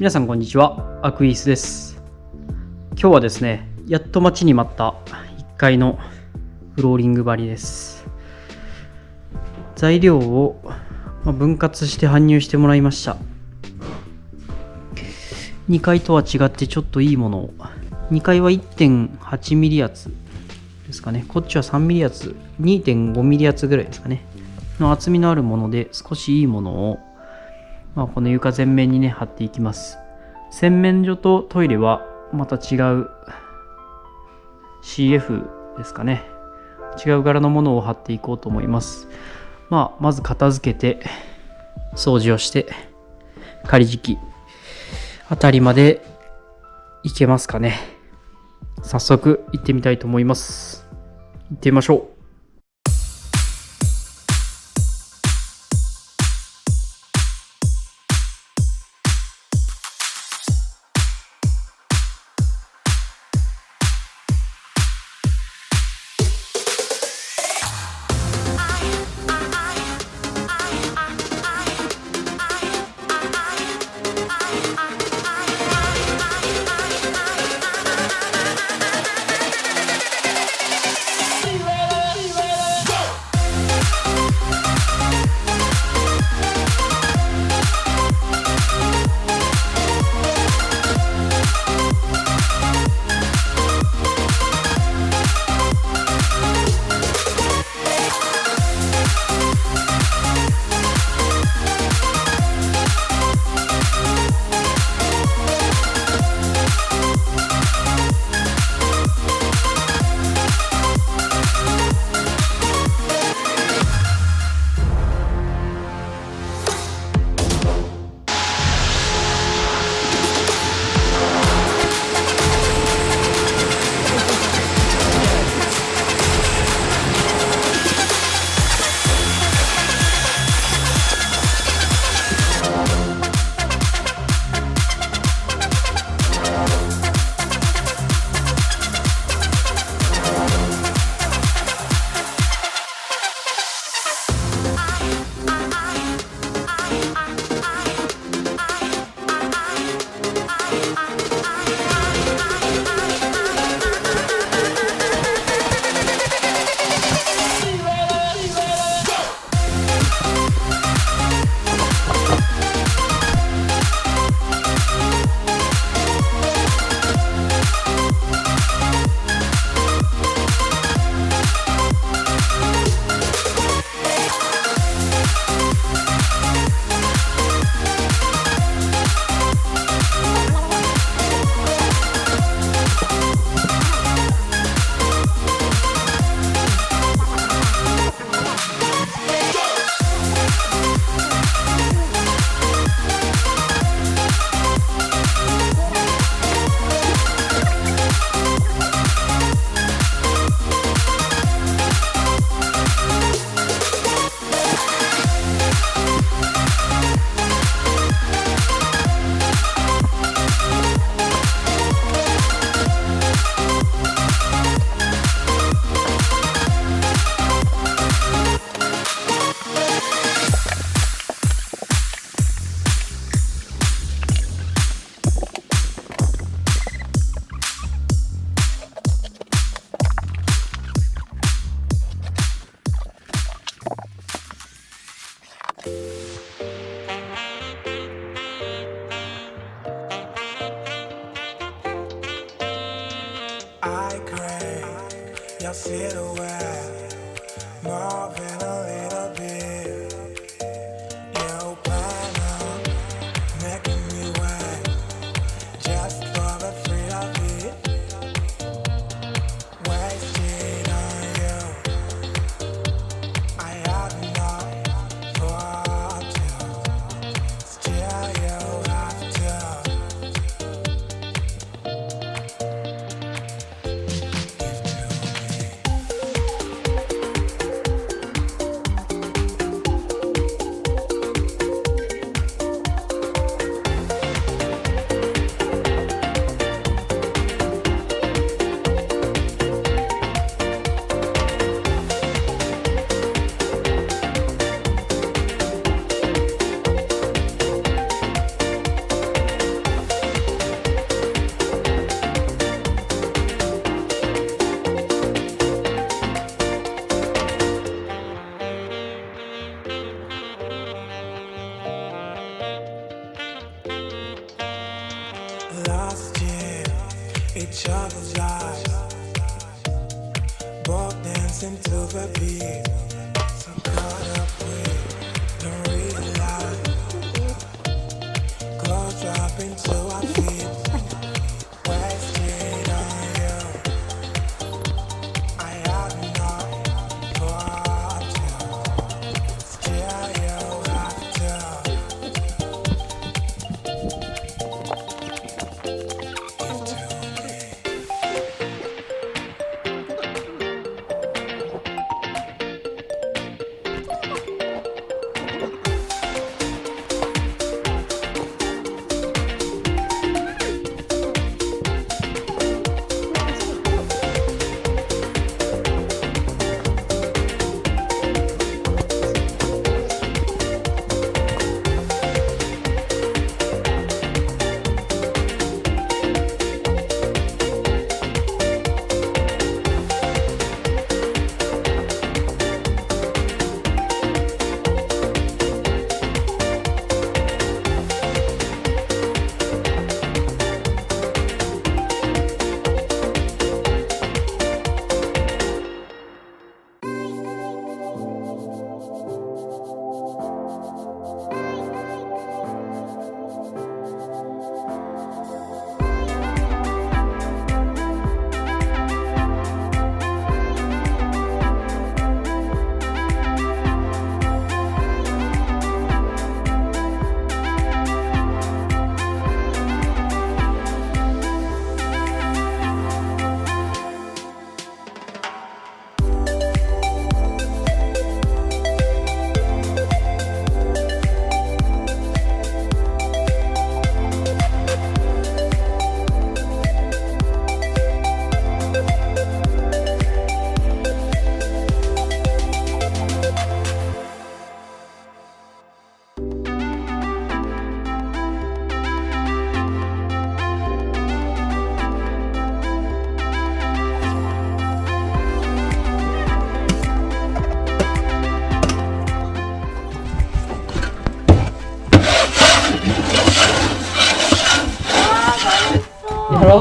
皆さんこんにちは、アクイースです。今日はですね、やっと待ちに待った1階のフローリング張りです。材料を分割して搬入してもらいました。2階とは違ってちょっといいものを。2階は 1.8 ミリ厚ですかね。こっちは3ミリ厚、2.5 ミリ厚ぐらいですかね。の厚みのあるもので少しいいものをこの床全面にね貼っていきます。洗面所とトイレはまた違う CF ですかね。違う柄のものを貼っていこうと思います。まず片付けて掃除をして仮敷きあたりまで行けますかね。早速行ってみたいと思います。行ってみましょう。Your silhouette, moving a little bit. You plan on making me wet, just for the thrill of it. Wasted on you, I have enough for two. Still you have to. Give to me. each other's eyes, both dancing to the beat. So caught up with, don't realize, clothes dropping to our feet. Wasted on you, I have enough for two. Still you have to. Hello?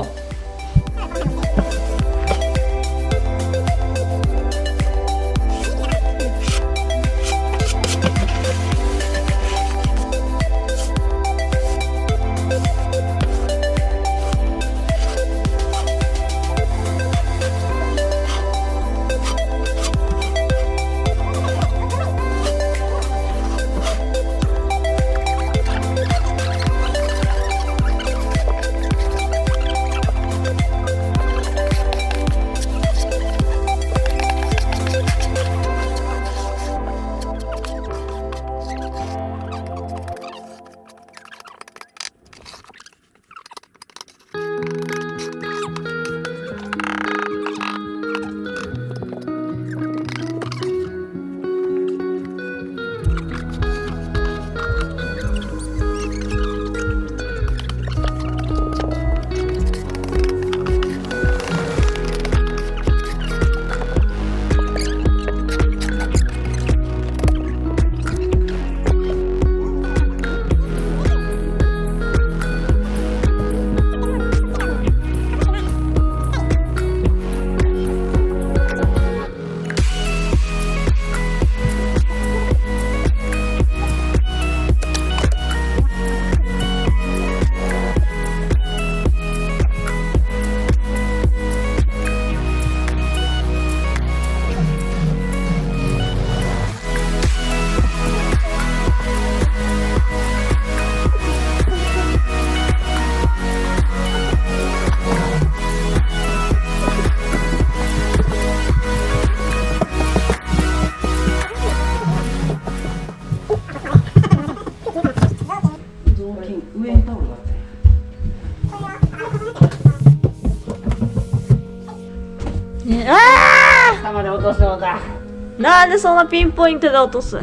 頭で落とすのだ。なんでそんなピンポイントで落とす？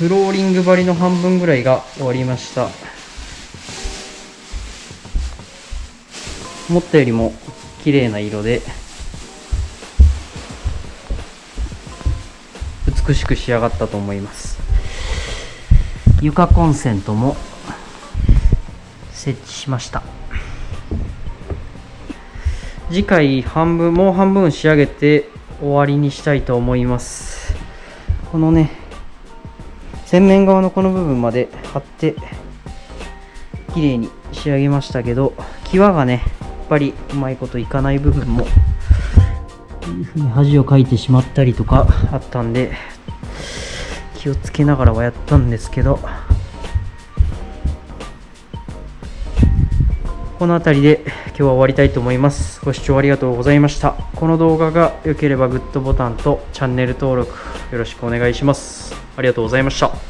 フローリング張りの半分ぐらいが終わりました。思ったよりも綺麗な色で美しく仕上がったと思います。床コンセントも設置しました。次回もう半分仕上げて終わりにしたいと思います。このね、洗面側のこの部分まで貼って綺麗に仕上げましたけど、際がねやっぱりうまいこといかない部分もこういう風に恥をかいてしまったりとかあったんで、気をつけながらはやったんですけど、この辺りで今日は終わりたいと思います。ご視聴ありがとうございました。この動画が良ければグッドボタンとチャンネル登録よろしくお願いします。ありがとうございました。